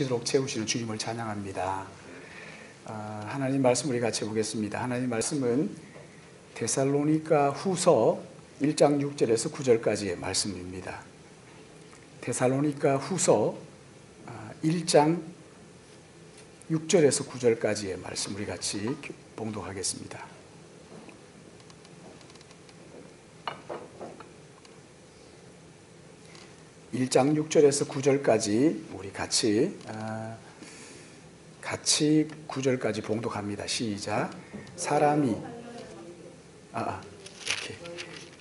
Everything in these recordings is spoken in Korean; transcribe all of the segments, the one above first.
넘치도록 채우시는 주님을 찬양합니다. 하나님 말씀 우리 같이 보겠습니다. 하나님 말씀은 데살로니가 후서 1장 6절에서 9절까지의 말씀입니다. 데살로니가 후서 1장 6절에서 9절까지의 말씀 우리 같이 봉독하겠습니다. (1장 6절에서 9절까지) 우리 같이 9절까지 봉독합니다. 시작. 사람이 이렇게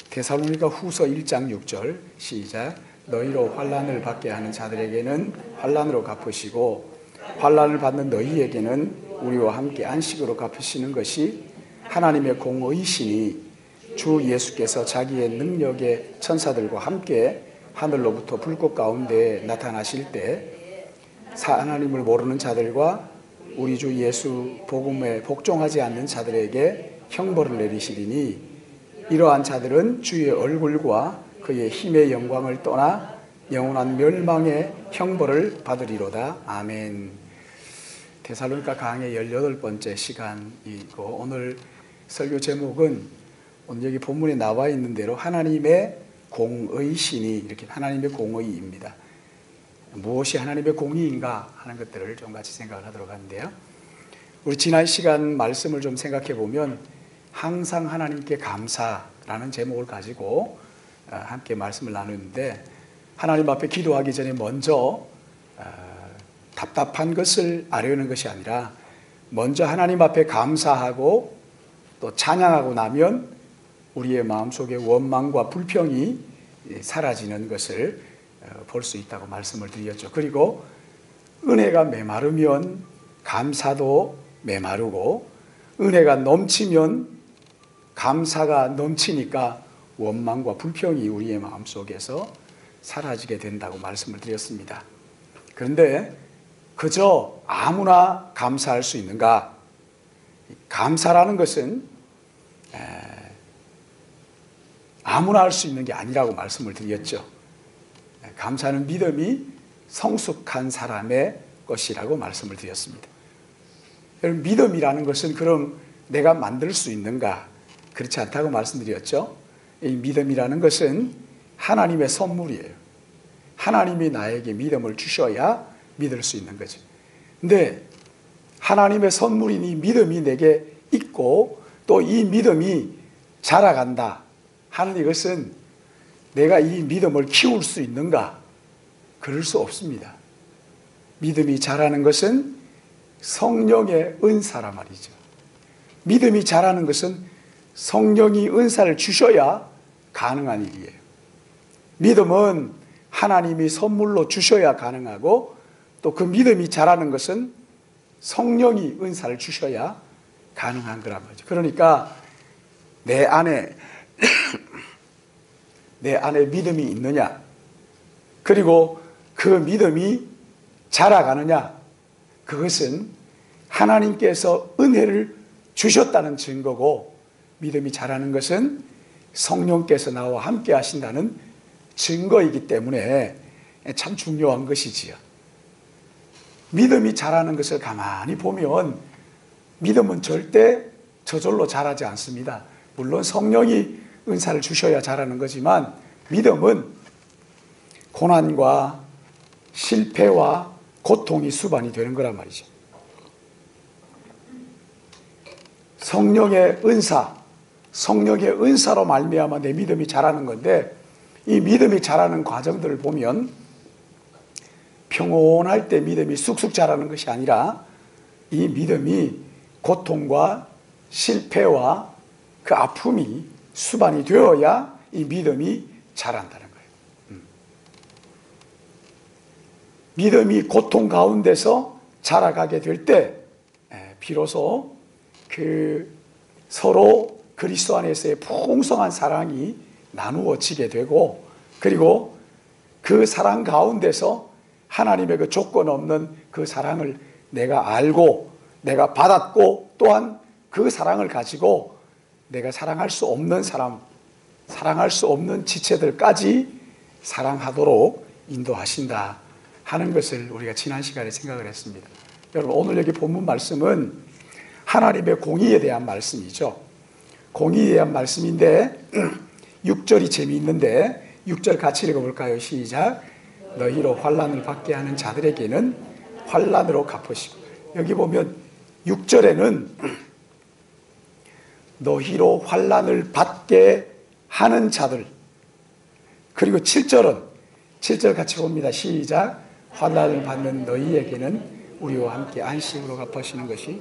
데살로니가 후서 1장 6절 시작. 너희로 환난을 받게 하는 자들에게는 환난으로 갚으시고 환난을 받는 너희에게는 우리와 함께 안식으로 갚으시는 것이 하나님의 공의시니 주 예수께서 자기의 능력의 천사들과 함께 하늘로부터 불꽃 가운데 나타나실 때 하나님을 모르는 자들과 우리 주 예수 복음에 복종하지 않는 자들에게 형벌을 내리시리니 이러한 자들은 주의 얼굴과 그의 힘의 영광을 떠나 영원한 멸망의 형벌을 받으리로다. 아멘. 데살로니가 강의 18번째 시간이고 오늘 설교 제목은 오늘 여기 본문에 나와 있는 대로 하나님의 공의시니 이렇게 하나님의 공의입니다. 무엇이 하나님의 공의인가 하는 것들을 좀 같이 생각을 하도록 하는데요. 우리 지난 시간 말씀을 좀 생각해 보면 항상 하나님께 감사라는 제목을 가지고 함께 말씀을 나누는데 하나님 앞에 기도하기 전에 먼저 답답한 것을 아뢰는 것이 아니라 먼저 하나님 앞에 감사하고 또 찬양하고 나면 우리의 마음속에 원망과 불평이 사라지는 것을 볼 수 있다고 말씀을 드렸죠. 그리고 은혜가 메마르면 감사도 메마르고 은혜가 넘치면 감사가 넘치니까 원망과 불평이 우리의 마음속에서 사라지게 된다고 말씀을 드렸습니다. 그런데 그저 아무나 감사할 수 있는가? 감사라는 것은 아무나 할 수 있는 게 아니라고 말씀을 드렸죠. 감사는 믿음이 성숙한 사람의 것이라고 말씀을 드렸습니다. 여러분, 믿음이라는 것은 그럼 내가 만들 수 있는가? 그렇지 않다고 말씀드렸죠. 이 믿음이라는 것은 하나님의 선물이에요. 하나님이 나에게 믿음을 주셔야 믿을 수 있는 거죠. 근데 하나님의 선물인 이 믿음이 내게 있고 또 이 믿음이 자라간다 하는 이것은 내가 이 믿음을 키울 수 있는가? 그럴 수 없습니다. 믿음이 자라는 것은 성령의 은사란 말이죠. 믿음이 자라는 것은 성령이 은사를 주셔야 가능한 일이에요. 믿음은 하나님이 선물로 주셔야 가능하고 또 그 믿음이 자라는 것은 성령이 은사를 주셔야 가능한 거란 말이죠. 그러니까 내 안에 믿음이 있느냐, 그리고 그 믿음이 자라가느냐, 그것은 하나님께서 은혜를 주셨다는 증거고 믿음이 자라는 것은 성령께서 나와 함께 하신다는 증거이기 때문에 참 중요한 것이지요. 믿음이 자라는 것을 가만히 보면 믿음은 절대 저절로 자라지 않습니다. 물론 성령이 은사를 주셔야 자라는 거지만 믿음은 고난과 실패와 고통이 수반이 되는 거란 말이죠. 성령의 은사로 말미암아 내 믿음이 자라는 건데 이 믿음이 자라는 과정들을 보면 평온할 때 믿음이 쑥쑥 자라는 것이 아니라 이 믿음이 고통과 실패와 그 아픔이 수반이 되어야 이 믿음이 자란다는 거예요. 믿음이 고통 가운데서 자라가게 될 때 비로소 그 서로 그리스도 안에서의 풍성한 사랑이 나누어지게 되고 그리고 그 사랑 가운데서 하나님의 그 조건 없는 그 사랑을 내가 알고 내가 받았고 또한 그 사랑을 가지고 내가 사랑할 수 없는 사람, 사랑할 수 없는 지체들까지 사랑하도록 인도하신다 하는 것을 우리가 지난 시간에 생각을 했습니다. 여러분, 오늘 여기 본문 말씀은 하나님의 공의에 대한 말씀이죠. 공의에 대한 말씀인데 6절이 재미있는데 6절 같이 읽어볼까요? 시작. 너희로 환난을 받게 하는 자들에게는 환난으로 갚으시고. 여기 보면 6절에는 너희로 환난을 받게 하는 자들, 그리고 7절 같이 봅니다. 시작. 환난을 받는 너희에게는 우리와 함께 안식으로 갚으시는 것이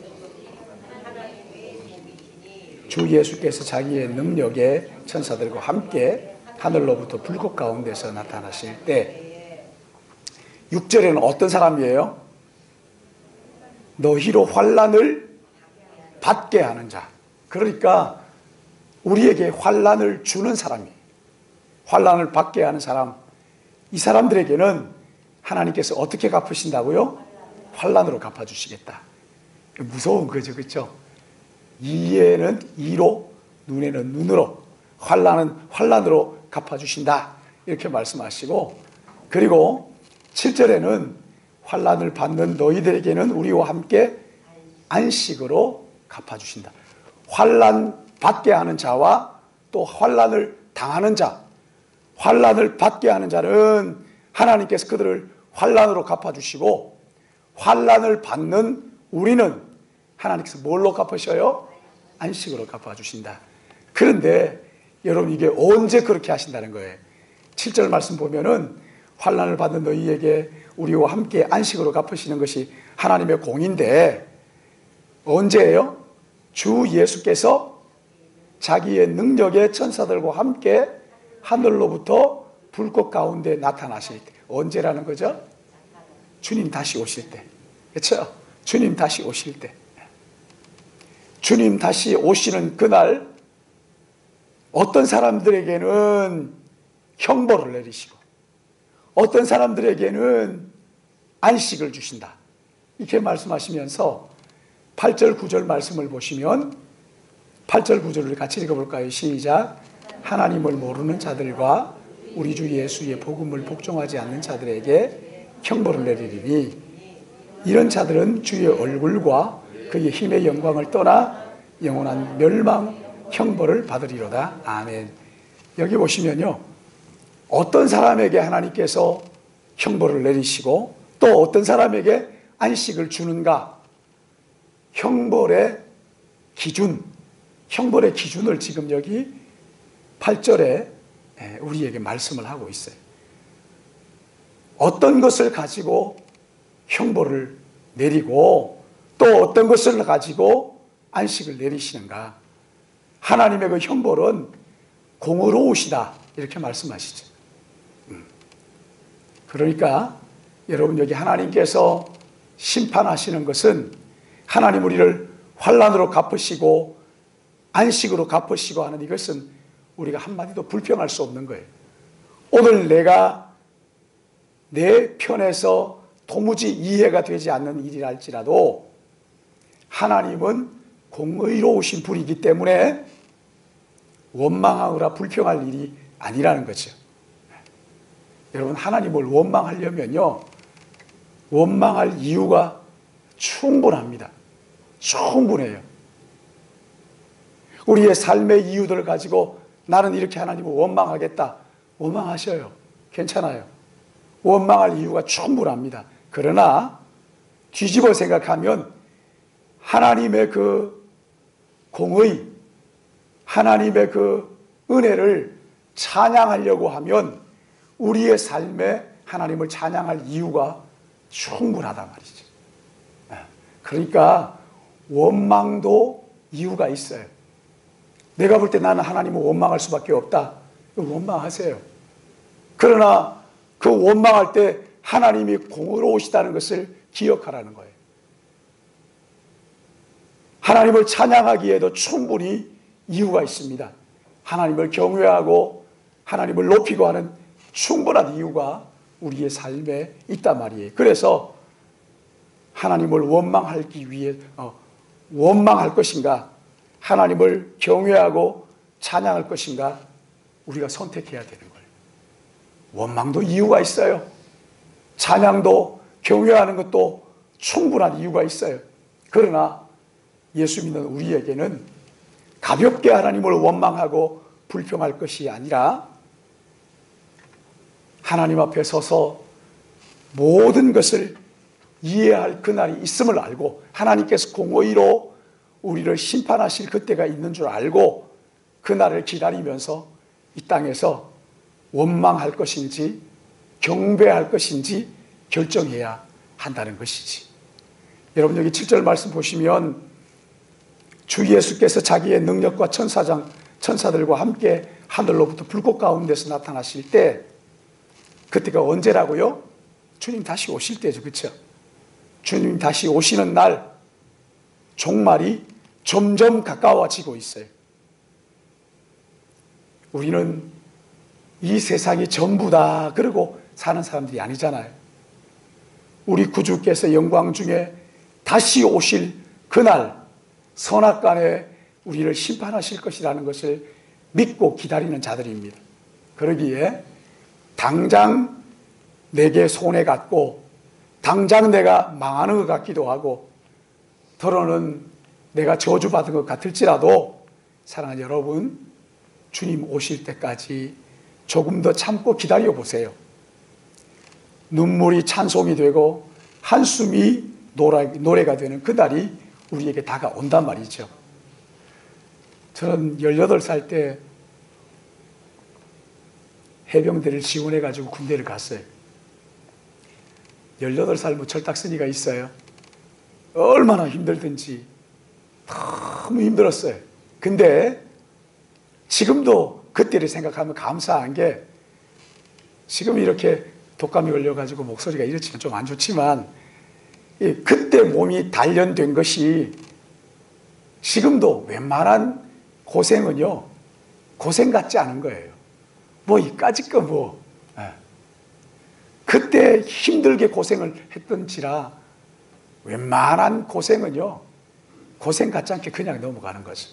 주 예수께서 자기의 능력의 천사들과 함께 하늘로부터 불꽃 가운데서 나타나실 때, 6절에는 어떤 사람이에요? 너희로 환난을 받게 하는 자. 그러니까 우리에게 환난을 주는 사람이에요. 환난을 받게 하는 사람. 이 사람들에게는 하나님께서 어떻게 갚으신다고요? 환난으로 갚아주시겠다. 무서운 거죠, 그렇죠? 이에는 이로, 눈에는 눈으로, 환난은 환난으로 갚아주신다, 이렇게 말씀하시고, 그리고 7절에는 환난을 받는 너희들에게는 우리와 함께 안식으로 갚아주신다. 환난 받게 하는 자와 또 환난을 당하는 자, 환난을 받게 하는 자는 하나님께서 그들을 환난으로 갚아주시고, 환난을 받는 우리는 하나님께서 뭘로 갚으셔요? 안식으로 갚아주신다. 그런데 여러분, 이게 언제 그렇게 하신다는 거예요? 7절 말씀 보면은 환난을 받는 너희에게 우리와 함께 안식으로 갚으시는 것이 하나님의 공인데, 언제예요? 주 예수께서 자기의 능력의 천사들과 함께 하늘로부터 불꽃 가운데 나타나실 때. 언제라는 거죠? 주님 다시 오실 때. 그렇죠? 주님 다시 오실 때. 주님 다시 오시는 그날 어떤 사람들에게는 형벌을 내리시고 어떤 사람들에게는 안식을 주신다, 이렇게 말씀하시면서 8절 9절 말씀을 보시면 8절 9절을 같이 읽어볼까요? 시작. 하나님을 모르는 자들과 우리 주 예수의 복음을 복종하지 않는 자들에게 형벌을 내리리니 이런 자들은 주의 얼굴과 그의 힘의 영광을 떠나 영원한 멸망 형벌을 받으리로다. 아멘. 여기 보시면요, 어떤 사람에게 하나님께서 형벌을 내리시고 또 어떤 사람에게 안식을 주는가, 형벌의 기준을 지금 여기 8절에 우리에게 말씀을 하고 있어요. 어떤 것을 가지고 형벌을 내리고 또 어떤 것을 가지고 안식을 내리시는가. 하나님의 그 형벌은 공의로우시다, 이렇게 말씀하시죠. 그러니까 여러분, 여기 하나님께서 심판하시는 것은 하나님 우리를 환난으로 갚으시고 안식으로 갚으시고 하는 이것은 우리가 한마디도 불평할 수 없는 거예요. 오늘 내가 내 편에서 도무지 이해가 되지 않는 일이랄지라도 하나님은 공의로우신 분이기 때문에 원망하거나 불평할 일이 아니라는 거죠. 여러분, 하나님을 원망하려면요, 원망할 이유가 충분합니다. 충분해요. 우리의 삶의 이유들을 가지고 나는 이렇게 하나님을 원망하겠다, 원망하셔요. 괜찮아요. 원망할 이유가 충분합니다. 그러나 뒤집어 생각하면 하나님의 그 공의, 하나님의 그 은혜를 찬양하려고 하면 우리의 삶에 하나님을 찬양할 이유가 충분하단 말이죠. 그러니까 원망도 이유가 있어요. 내가 볼 때 나는 하나님을 원망할 수밖에 없다, 원망하세요. 그러나 그 원망할 때 하나님이 공의로우시다는 것을 기억하라는 거예요. 하나님을 찬양하기에도 충분히 이유가 있습니다. 하나님을 경외하고 하나님을 높이고 하는 충분한 이유가 우리의 삶에 있단 말이에요. 그래서 하나님을 원망하기 위해 원망할 것인가, 하나님을 경외하고 찬양할 것인가, 우리가 선택해야 되는 거예요. 원망도 이유가 있어요. 찬양도 경외하는 것도 충분한 이유가 있어요. 그러나 예수 믿는 우리에게는 가볍게 하나님을 원망하고 불평할 것이 아니라 하나님 앞에 서서 모든 것을 이해할 그날이 있음을 알고 하나님께서 공의로 우리를 심판하실 그때가 있는 줄 알고 그날을 기다리면서 이 땅에서 원망할 것인지 경배할 것인지 결정해야 한다는 것이지. 여러분 여기 7절 말씀 보시면 주 예수께서 자기의 능력과 천사들과 함께 하늘로부터 불꽃 가운데서 나타나실 때 그때가 언제라고요? 주님 다시 오실 때죠. 그렇죠? 주님 다시 오시는 날 종말이 점점 가까워지고 있어요. 우리는 이 세상이 전부다 그러고 사는 사람들이 아니잖아요. 우리 구주께서 영광 중에 다시 오실 그날 선악간에 우리를 심판하실 것이라는 것을 믿고 기다리는 자들입니다. 그러기에 당장 내게 손해 갔고 당장 내가 망하는 것 같기도 하고 더러는 내가 저주받은 것 같을지라도 사랑하는 여러분, 주님 오실 때까지 조금 더 참고 기다려 보세요. 눈물이 찬송이 되고 한숨이 노래가 되는 그날이 우리에게 다가온단 말이죠. 저는 18살 때 해병대를 지원해가지고 군대를 갔어요. 18살 철딱서니가 있어요. 얼마나 힘들든지 너무 힘들었어요. 근데 지금도 그때를 생각하면 감사한 게 지금 이렇게 독감이 걸려가지고 목소리가 이렇지는 좀 안 좋지만 그때 몸이 단련된 것이 지금도 웬만한 고생은요 고생 같지 않은 거예요. 뭐 이까짓 거 뭐 그때 힘들게 고생을 했던지라 웬만한 고생은요 고생 같지 않게 그냥 넘어가는 거죠.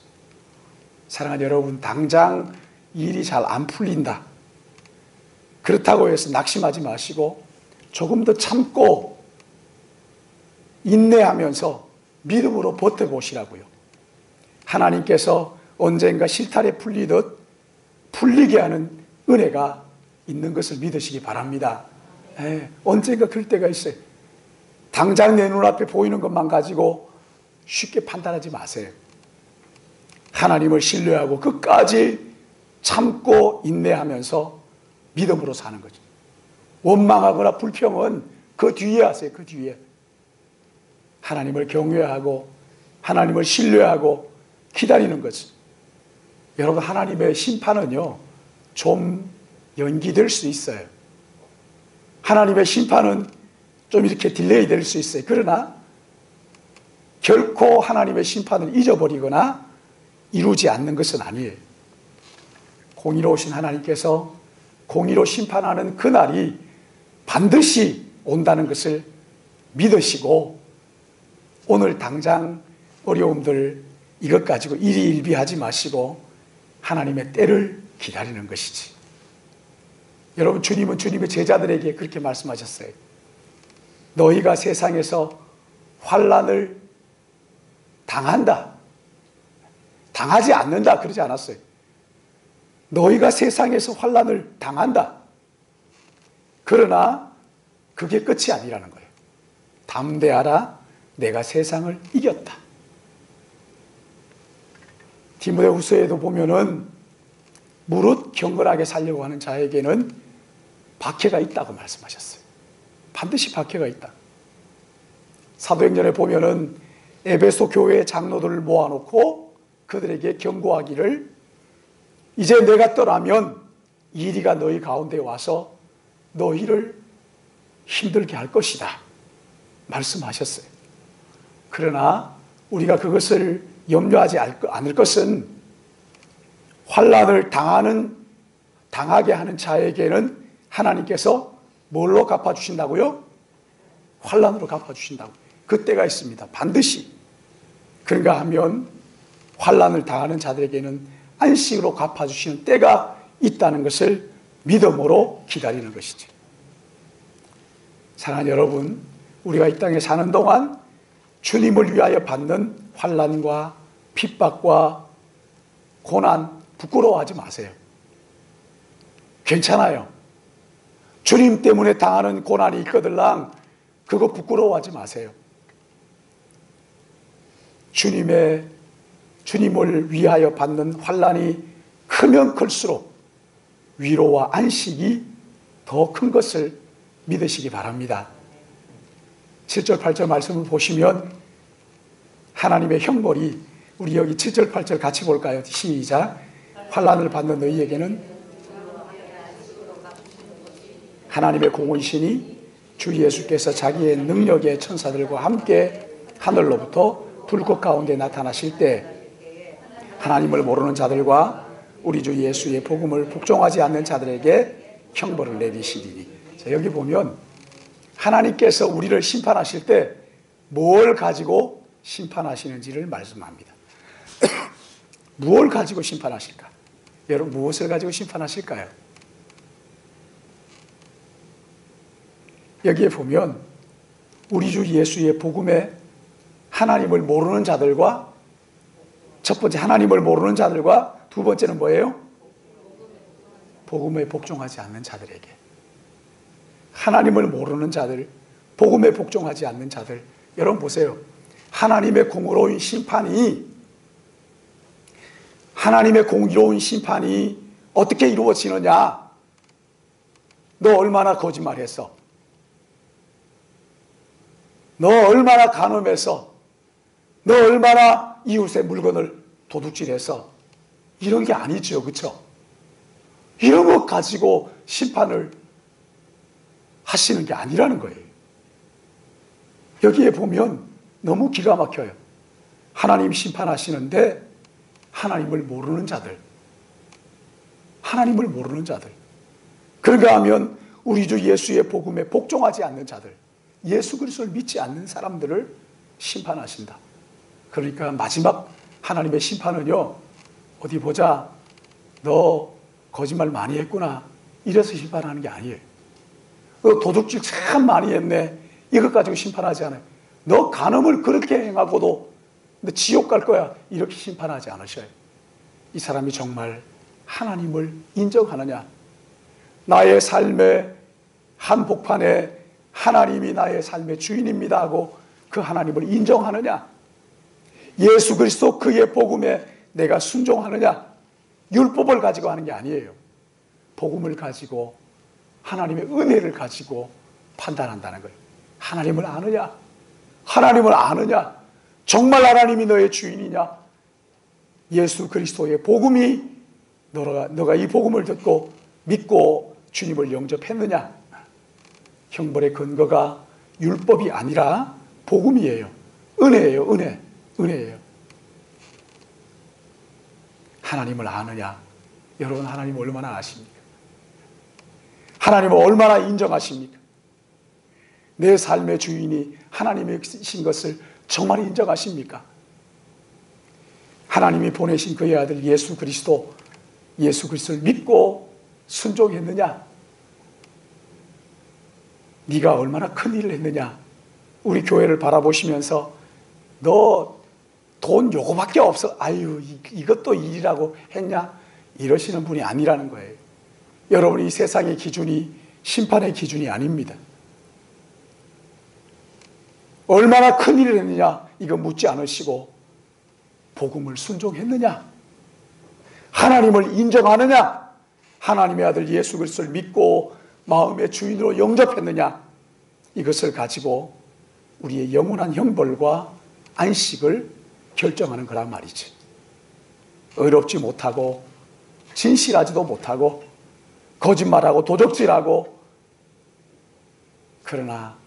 사랑하는 여러분, 당장 일이 잘 안 풀린다 그렇다고 해서 낙심하지 마시고 조금 더 참고 인내하면서 믿음으로 버텨보시라고요. 하나님께서 언젠가 실타래 풀리듯 풀리게 하는 은혜가 있는 것을 믿으시기 바랍니다. 언젠가 그럴 때가 있어요. 당장 내 눈앞에 보이는 것만 가지고 쉽게 판단하지 마세요. 하나님을 신뢰하고 끝까지 참고 인내하면서 믿음으로 사는 거죠. 원망하거나 불평은 그 뒤에 하세요. 그 뒤에. 하나님을 경외하고 하나님을 신뢰하고 기다리는 거죠. 여러분, 하나님의 심판은요 좀 연기될 수 있어요. 하나님의 심판은 좀 이렇게 딜레이 될 수 있어요. 그러나 결코 하나님의 심판을 잊어버리거나 이루지 않는 것은 아니에요. 공의로우신 하나님께서 공의로 심판하는 그날이 반드시 온다는 것을 믿으시고 오늘 당장 어려움들 이것 가지고 일희일비하지 마시고 하나님의 때를 기다리는 것이지. 여러분, 주님은 주님의 제자들에게 그렇게 말씀하셨어요. 너희가 세상에서 환난을 당한다, 당하지 않는다 그러지 않았어요. 너희가 세상에서 환난을 당한다. 그러나 그게 끝이 아니라는 거예요. 담대하라, 내가 세상을 이겼다. 디모데후서에도 보면은 무릇 경건하게 살려고 하는 자에게는 박해가 있다고 말씀하셨어요. 반드시 박해가 있다. 사도행전에 보면은 에베소 교회의 장로들을 모아놓고 그들에게 경고하기를 이제 내가 떠나면 이리가 너희 가운데 와서 너희를 힘들게 할 것이다 말씀하셨어요. 그러나 우리가 그것을 염려하지 않을 것은 환난을 당하게 하는 자에게는 하나님께서 뭘로 갚아주신다고요? 환난으로 갚아주신다고. 그때가 있습니다. 반드시. 그런가 하면 환난을 당하는 자들에게는 안식으로 갚아주시는 때가 있다는 것을 믿음으로 기다리는 것이죠. 사랑하는 여러분, 우리가 이 땅에 사는 동안 주님을 위하여 받는 환난과 핍박과 고난 부끄러워하지 마세요. 괜찮아요. 주님 때문에 당하는 고난이 있거들랑 그거 부끄러워하지 마세요. 주님을 위하여 받는 환난이 크면 클수록 위로와 안식이 더 큰 것을 믿으시기 바랍니다. 7절 8절 말씀을 보시면 하나님의 형벌이, 우리 여기 7절 8절 같이 볼까요? 시작. 환난을 받는 너희에게는 하나님의 공의신이 주 예수께서 자기의 능력의 천사들과 함께 하늘로부터 불꽃 가운데 나타나실 때 하나님을 모르는 자들과 우리 주 예수의 복음을 복종하지 않는 자들에게 형벌을 내리시리니. 자, 여기 보면 하나님께서 우리를 심판하실 때 뭘 가지고 심판하시는지를 말씀합니다. 무엇을 가지고 심판하실까? 여러분, 무엇을 가지고 심판하실까요? 여기에 보면 우리 주 예수의 복음에 하나님을 모르는 자들과, 첫 번째 하나님을 모르는 자들과, 두 번째는 뭐예요? 복음에 복종하지 않는 자들에게. 하나님을 모르는 자들, 복음에 복종하지 않는 자들. 여러분 보세요. 하나님의 공의로운 심판이 어떻게 이루어지느냐? 너 얼마나 거짓말했어? 너 얼마나 간음했어? 너 얼마나 이웃의 물건을 도둑질했어? 이런 게 아니죠, 그렇죠? 이런 것 가지고 심판을 하시는 게 아니라는 거예요. 여기에 보면 너무 기가 막혀요. 하나님 심판하시는데 하나님을 모르는 자들, 그런가 하면 우리 주 예수의 복음에 복종하지 않는 자들, 예수 그리스도를 믿지 않는 사람들을 심판하신다. 그러니까 마지막 하나님의 심판은요, 어디 보자, 너 거짓말 많이 했구나, 이래서 심판하는 게 아니에요. 너 도둑질 참 많이 했네, 이것 가지고 심판하지 않아요. 너 간음을 그렇게 행하고도 너 지옥 갈 거야, 이렇게 심판하지 않으셔요. 이 사람이 정말 하나님을 인정하느냐, 나의 삶의 한복판에 하나님이 나의 삶의 주인입니다 하고 그 하나님을 인정하느냐, 예수 그리스도 그의 복음에 내가 순종하느냐, 율법을 가지고 하는 게 아니에요. 복음을 가지고, 하나님의 은혜를 가지고 판단한다는 거예요. 하나님을 아느냐, 정말 하나님이 너의 주인이냐, 예수 그리스도의 복음이 너가 이 복음을 듣고 믿고 주님을 영접했느냐. 형벌의 근거가 율법이 아니라 복음이에요. 은혜예요. 은혜예요. 하나님을 아느냐. 여러분, 하나님을 얼마나 아십니까? 하나님을 얼마나 인정하십니까? 내 삶의 주인이 하나님이신 것을 정말 인정하십니까? 하나님이 보내신 그의 아들 예수 그리스도를 믿고 순종했느냐? 네가 얼마나 큰 일을 했느냐? 우리 교회를 바라보시면서 너 돈 요거밖에 없어, 아유 이것도 일이라고 했냐? 이러시는 분이 아니라는 거예요. 여러분, 이 세상의 기준이 심판의 기준이 아닙니다. 얼마나 큰 일을 했느냐, 이거 묻지 않으시고 복음을 순종했느냐, 하나님을 인정하느냐, 하나님의 아들 예수 그리스도를 믿고 마음의 주인으로 영접했느냐, 이것을 가지고 우리의 영원한 형벌과 안식을 결정하는 거란 말이지. 의롭지 못하고 진실하지도 못하고 거짓말하고 도적질하고, 그러나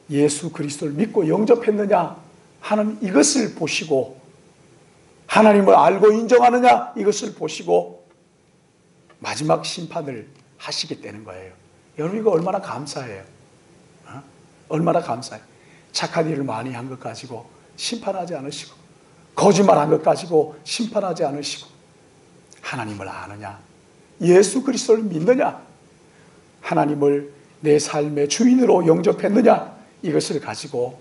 예수 그리스도를 믿고 영접했느냐 하는 이것을 보시고, 하나님을 알고 인정하느냐 이것을 보시고 마지막 심판을 하시겠다는 거예요. 여러분, 이거 얼마나 감사해요. 얼마나 감사해요. 착한 일을 많이 한 것 가지고 심판하지 않으시고, 거짓말한 것 가지고 심판하지 않으시고, 하나님을 아느냐, 예수 그리스도를 믿느냐, 하나님을 내 삶의 주인으로 영접했느냐, 이것을 가지고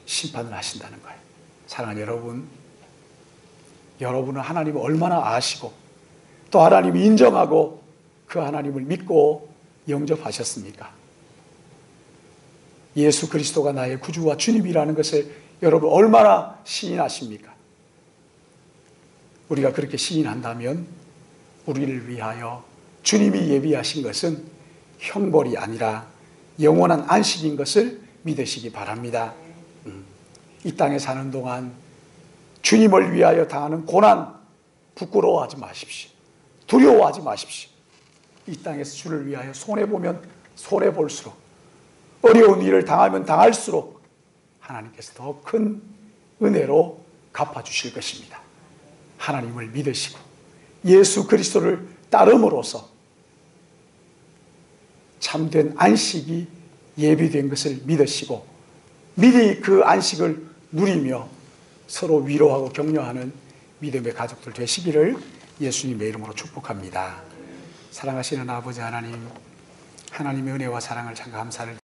심판을 하신다는 거예요. 사랑하는 여러분, 여러분은 하나님을 얼마나 아시고 또 하나님을 인정하고 그 하나님을 믿고 영접하셨습니까? 예수 그리스도가 나의 구주와 주님이라는 것을 여러분 얼마나 시인하십니까? 우리가 그렇게 시인한다면 우리를 위하여 주님이 예비하신 것은 형벌이 아니라 영원한 안식인 것을 믿으시기 바랍니다. 이 땅에 사는 동안 주님을 위하여 당하는 고난 부끄러워하지 마십시오. 두려워하지 마십시오. 이 땅에서 주를 위하여 손해보면 손해볼수록, 어려운 일을 당하면 당할수록 하나님께서 더 큰 은혜로 갚아주실 것입니다. 하나님을 믿으시고 예수 그리스도를 따름으로써 참된 안식이 예비된 것을 믿으시고 미리 그 안식을 누리며 서로 위로하고 격려하는 믿음의 가족들 되시기를 예수님의 이름으로 축복합니다. 사랑하시는 아버지 하나님, 하나님의 은혜와 사랑을 참 감사를